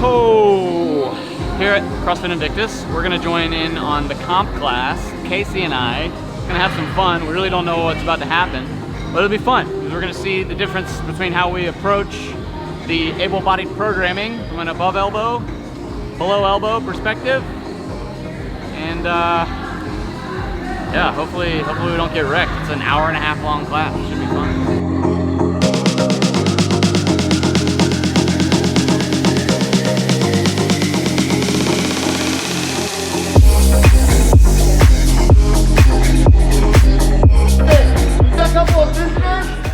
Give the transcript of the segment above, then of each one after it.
Ho! Here at CrossFit Invictus, we're gonna join in on the comp class. Casey and I gonna have some fun. We really don't know what's about to happen, but it'll be fun because we're gonna see the difference between how we approach the able-bodied programming from an above elbow, below elbow perspective, and yeah, hopefully we don't get wrecked. It's an hour-and-a-half long class. It should be fun.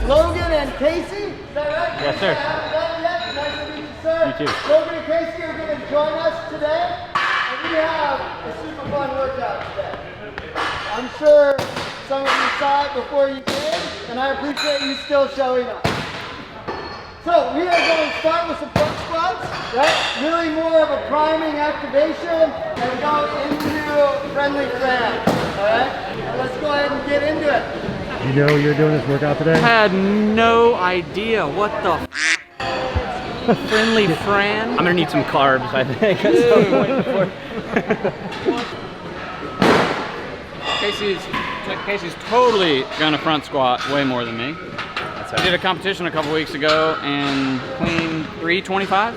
Logan and Casey, is that right? Yes, sir. Nice to meet you, sir. You too. Logan and Casey are going to join us today, and we have a super fun workout today. I'm sure some of you saw it before you came, and I appreciate you still showing up. So we are going to start with some front squats, right? Really more of a priming activation, and go into Friendly Fran, all right? Let's go ahead and get into it. You know you're doing this workout today? I had no idea. What the f? Friendly Fran? I'm gonna need some carbs, I think. At some point. Casey's totally gonna front squat way more than me. That's right. I did a competition a couple weeks ago and clean 325.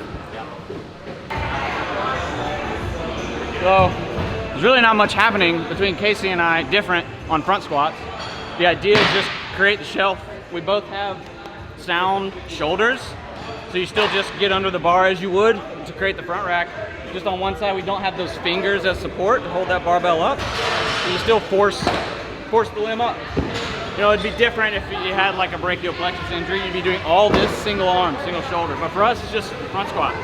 So there's really not much happening between Casey and I different on front squats. The idea is just create the shelf. We both have sound shoulders, so you still just get under the bar as you would to create the front rack. Just on one side, we don't have those fingers as support to hold that barbell up. So you still force the limb up. You know, it'd be different if you had like a brachial plexus injury. You'd be doing all this single arm, single shoulder. But for us, it's just front squat.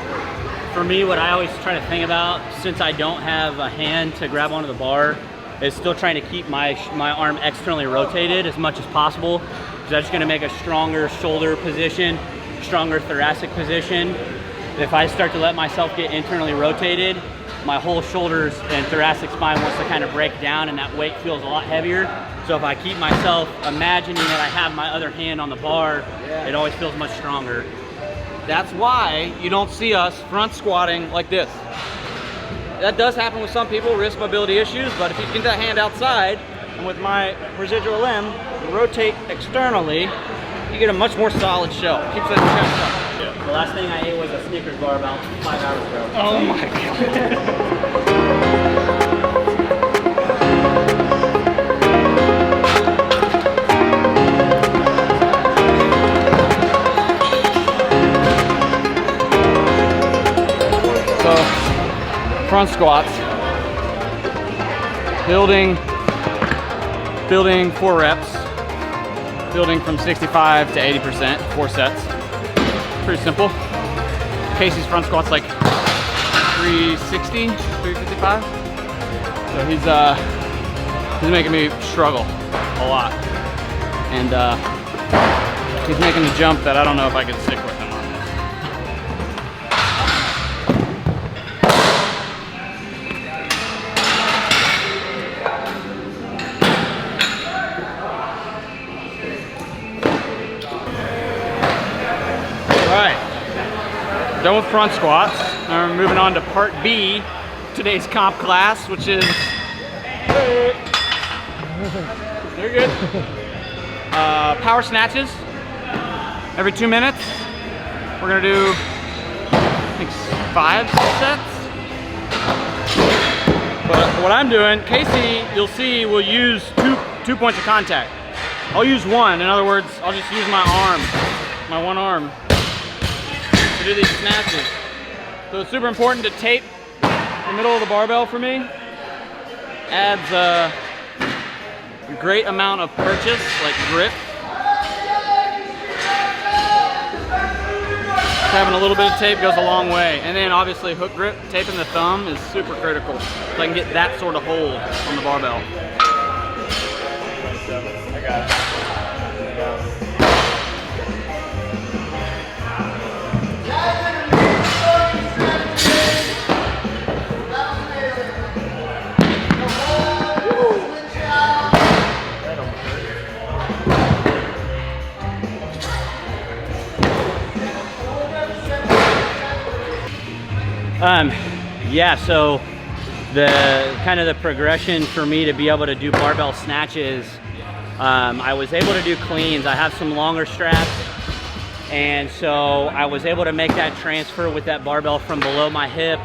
For me, what I always try to think about, since I don't have a hand to grab onto the bar, is still trying to keep my arm externally rotated as much as possible, because that's going to make a stronger shoulder position, stronger thoracic position. If I start to let myself get internally rotated, my whole shoulders and thoracic spine wants to kind of break down, and that weight feels a lot heavier. So if I keep myself imagining that I have my other hand on the bar, it always feels much stronger. That's why you don't see us front squatting like this. That does happen with some people, wrist mobility issues, but if you get that hand outside, and with my residual limb, rotate externally, you get a much more solid shell. Keeps that chest up. Yeah. The last thing I ate was a Snickers bar about 5 hours ago. Oh my front squats, building 4 reps, building from 65 to 80%, 4 sets. Pretty simple. Casey's front squat's like 360, 355. So he's making me struggle a lot, and he's making the jump that I don't know if I can stick with him on. Done with front squats. Now we're moving on to part B, today's comp class, which is, you're good. Power snatches. Every 2 minutes. We're gonna do, I think, 5 sets. But what I'm doing, Casey, you'll see, will use two points of contact. I'll use one. In other words, I'll just use my arm, my one arm, to do these snatches. So it's super important to tape the middle of the barbell for me. Adds a great amount of purchase, like grip. Having a little bit of tape goes a long way. And then obviously hook grip, taping the thumb is super critical. So I can get that sort of hold on the barbell. I got it. Yeah, so the progression for me to be able to do barbell snatches, I was able to do cleans. I have some longer straps, and so I was able to make that transfer with that barbell from below my hip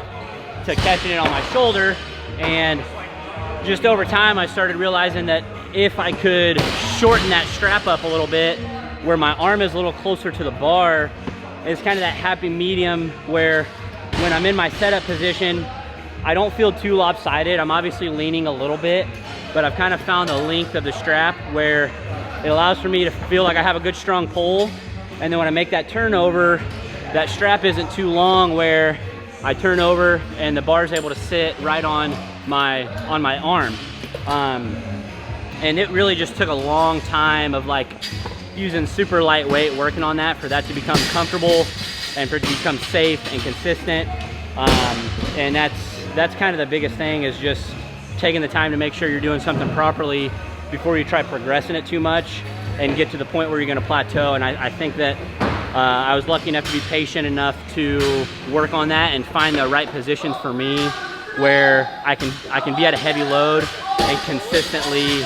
to catching it on my shoulder. And just over time, I started realizing that if I could shorten that strap up a little bit, where my arm is a little closer to the bar, it's kind of that happy medium where when I'm in my setup position, I don't feel too lopsided. I'm obviously leaning a little bit, but I've kind of found the length of the strap where it allows for me to feel like I have a good strong pull. And then when I make that turnover, that strap isn't too long where I turn over and the bar is able to sit right on my arm. And it really just took a long time of like using super lightweight, working on that for that to become comfortable and for it to become safe and consistent. And that's kind of the biggest thing, is just taking the time to make sure you're doing something properly before you try progressing it too much and get to the point where you're gonna plateau. And I think that I was lucky enough to be patient enough to work on that and find the right positions for me where I can be at a heavy load and consistently,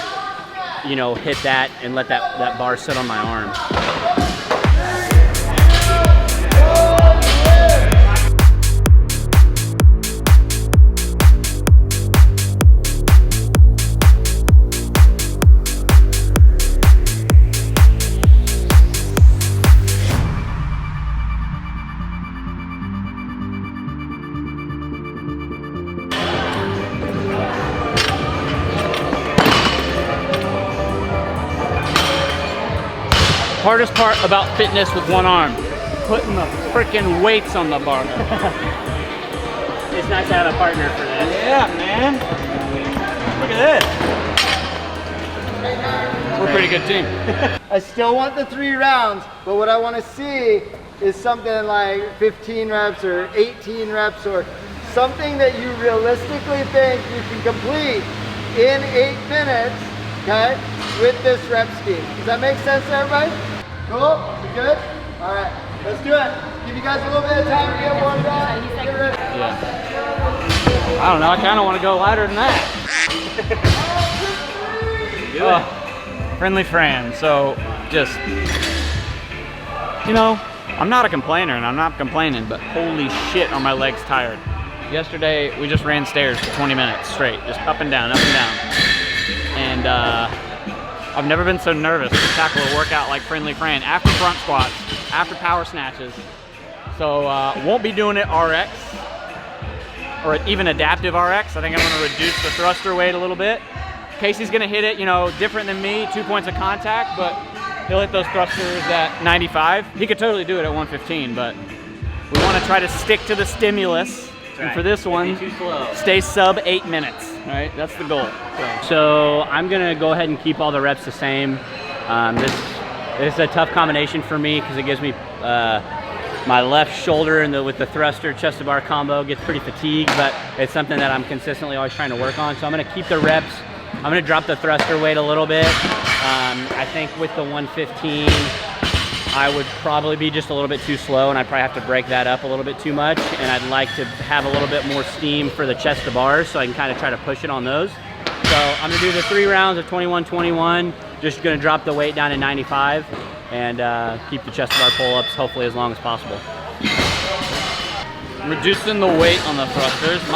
you know, hit that and let that bar sit on my arm. Hardest part about fitness with one arm, putting the freaking weights on the bar. It's nice to have a partner for that. Yeah, man. Look at this. We're a pretty good team. I still want the 3 rounds, but what I want to see is something like 15 reps or 18 reps or something that you realistically think you can complete in 8 minutes, okay, with this rep scheme. Does that make sense to everybody? Cool? You good? All right, let's do it. Give you guys a little bit of time to get warmed up. Get ready. Yeah. I don't know, I kind of want to go lighter than that. Friendly Fran, so just, you know, I'm not a complainer and I'm not complaining, but holy shit are my legs tired. Yesterday, we just ran stairs for 20 minutes straight, just up and down, and I've never been so nervous to tackle a workout like Friendly Fran after front squats, after power snatches. So won't be doing it RX or even adaptive RX. I think I'm gonna reduce the thruster weight a little bit. Casey's gonna hit it, you know, different than me, 2 points of contact, but he'll hit those thrusters at 95. He could totally do it at 115, but we wanna try to stick to the stimulus. And for this one, stay sub 8 minutes, right? That's the goal. So I'm gonna go ahead and keep all the reps the same. This is a tough combination for me because it gives me my left shoulder and with the thruster chest to bar combo gets pretty fatigued, but it's something that I'm consistently always trying to work on. So I'm gonna keep the reps. I'm gonna drop the thruster weight a little bit. I think with the 115, I would probably be just a little bit too slow and I'd probably have to break that up a little bit too much. And I'd like to have a little bit more steam for the chest to bars so I can kind of try to push it on those. So I'm gonna do the 3 rounds of 21-21, just gonna drop the weight down to 95 and keep the chest to bar pull-ups hopefully as long as possible. Reducing the weight on the thrusters.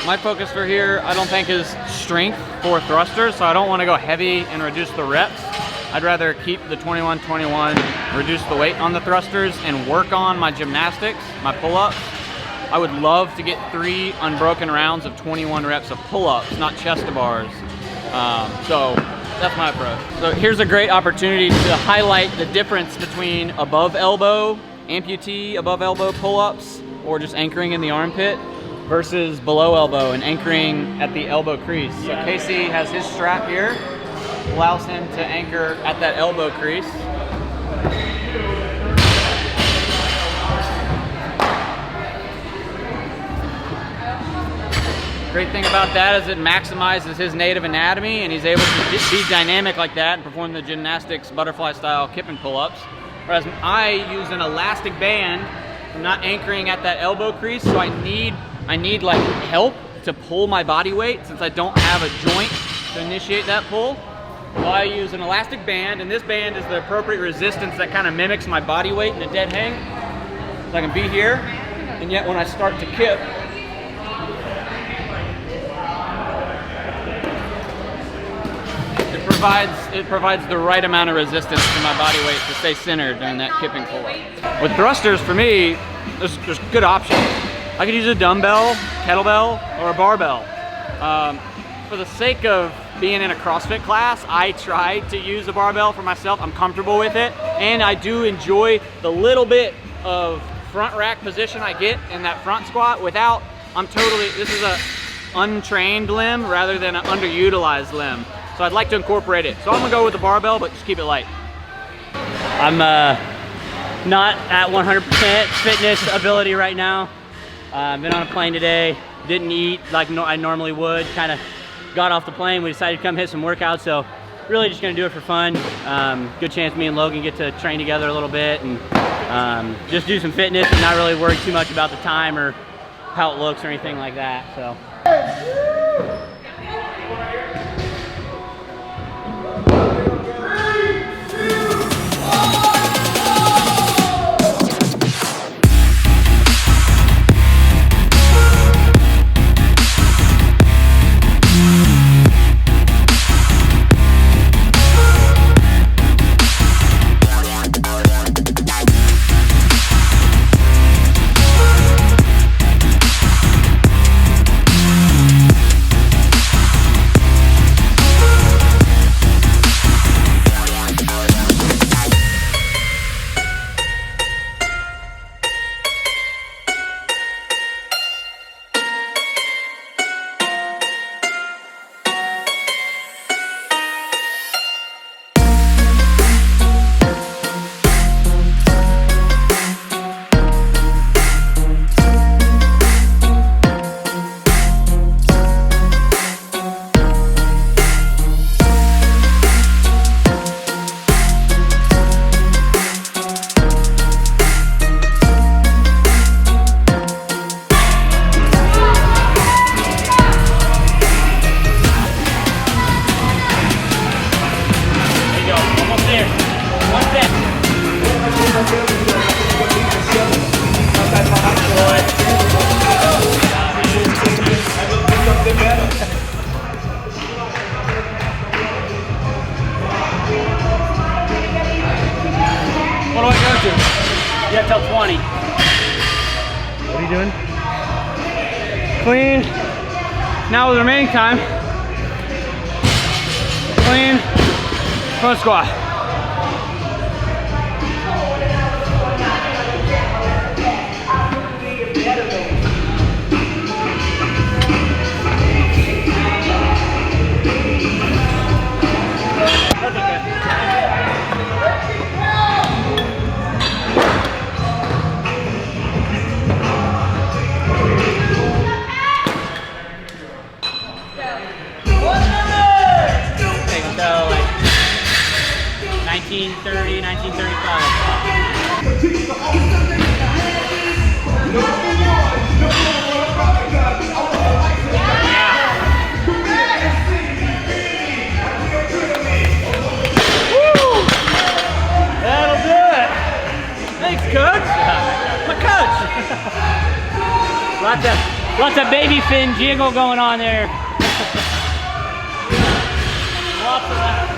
My focus for here, I don't think is strength for thrusters, so I don't wanna go heavy and reduce the reps. I'd rather keep the 21-21, reduce the weight on the thrusters, and work on my gymnastics, my pull-ups. I would love to get 3 unbroken rounds of 21 reps of pull-ups, not chest to bars. So that's my approach. So here's a great opportunity to highlight the difference between above elbow, amputee above elbow pull-ups, or just anchoring in the armpit, versus below elbow and anchoring at the elbow crease. So Casey has his strap here, allows him to anchor at that elbow crease. Great thing about that is it maximizes his native anatomy and he's able to be dynamic like that and perform the gymnastics butterfly style kipping pull-ups. Whereas I use an elastic band I'm not anchoring at that elbow crease, so I need like help to pull my body weight since I don't have a joint to initiate that pull. So I use an elastic band, and this band is the appropriate resistance that kind of mimics my body weight in a dead hang. So I can be here, and yet when I start to kip, it provides the right amount of resistance to my body weight to stay centered during that kipping pull-up. With thrusters, for me, there's good options. I could use a dumbbell, kettlebell, or a barbell. For the sake of being in a CrossFit class, I try to use a barbell for myself. I'm comfortable with it, and I do enjoy the little bit of front rack position I get in that front squat without, this is a untrained limb rather than an underutilized limb. So I'd like to incorporate it. So I'm gonna go with the barbell, but just keep it light. I'm not at 100% fitness ability right now. Been on a plane today, didn't eat like I normally would, kind of got off the plane, we decided to come hit some workouts, so really just gonna do it for fun. Good chance me and Logan get to train together a little bit and just do some fitness and not really worry too much about the time or how it looks or anything like that, so. You have till 20. What are you doing? Clean. Now with the remaining time, clean front squat. So like 1930, 1935. That'll do it. Thanks, coach. My coach. Lots of baby fin jiggle going on there. Lots of that.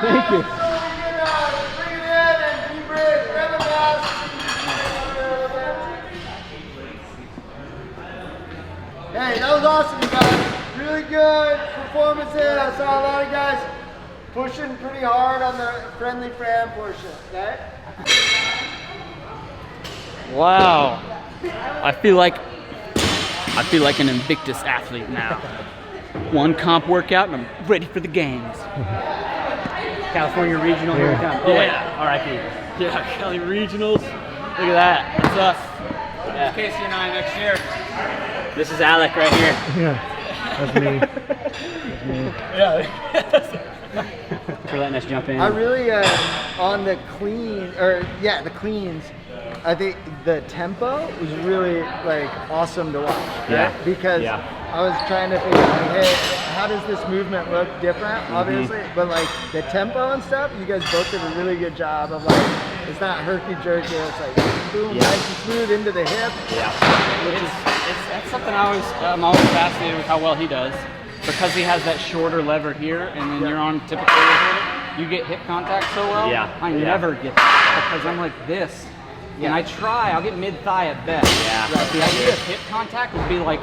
Thank you. Bring it in and deep breath, grab a mask. Hey, that was awesome, you guys. Really good performances. I saw a lot of guys pushing pretty hard on the Friendly Fran portion, okay? Wow. I feel like an Invictus athlete now. One comp workout and I'm ready for the games. California Regional here. Yeah. R.I.P. Yeah, Cali Regionals. Look at that. That's us. Yeah. Casey and I next year. This is Alec right here. Yeah, that's me. That's me. Yeah. for letting us jump in. I really, on the the cleans, I think the tempo was really like awesome to watch. Right? Yeah. Because I was trying to figure out, like, hey, how does this movement look different, obviously, but like the tempo and stuff, you guys both did a really good job of like, it's not herky-jerky, it's like boom, nice and smooth into the hip. That's something I'm always fascinated with how well he does, because he has that shorter lever here, and then your arm typically you get hip contact so well. I never get that because I'm like this, and I try. I'll get mid thigh at best. But the idea of hip contact would be like,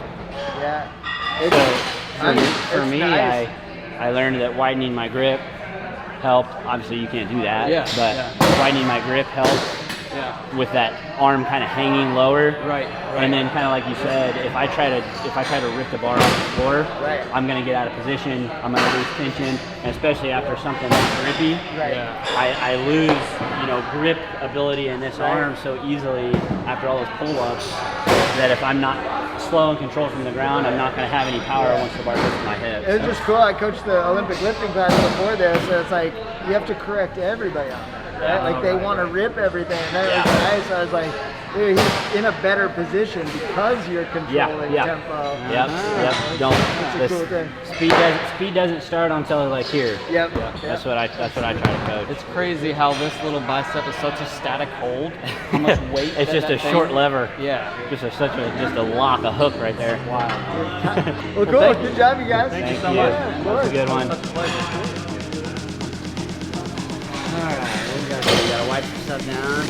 for me, nice. I learned that widening my grip helped. Obviously, you can't do that, but widening my grip helps. With that arm kind of hanging lower, right. And then kind of like you said, if I try to rip the bar off the floor, I'm gonna get out of position. I'm gonna lose tension, and especially after something that's grippy, I lose grip ability in this arm so easily after all those pull-ups that if I'm not slow and controlled from the ground, I'm not gonna have any power once the bar hits my hip. It was just cool. I coached the Olympic lifting class before this, so it's like you have to correct everybody on that. Right? Like they want to rip everything, and that was nice. I was like, dude, he's in a better position because you're controlling tempo. Don't. That's a cool thing. Speed doesn't start until like here. That's what I try to coach. It's crazy how this little bicep is such a static hold. How much weight? It's just a short lever. Just a lock, a hook right there. Wow. Well, cool. Good job, you guys. Thank you so much. That's a good one. All right, we gotta wipe some stuff down.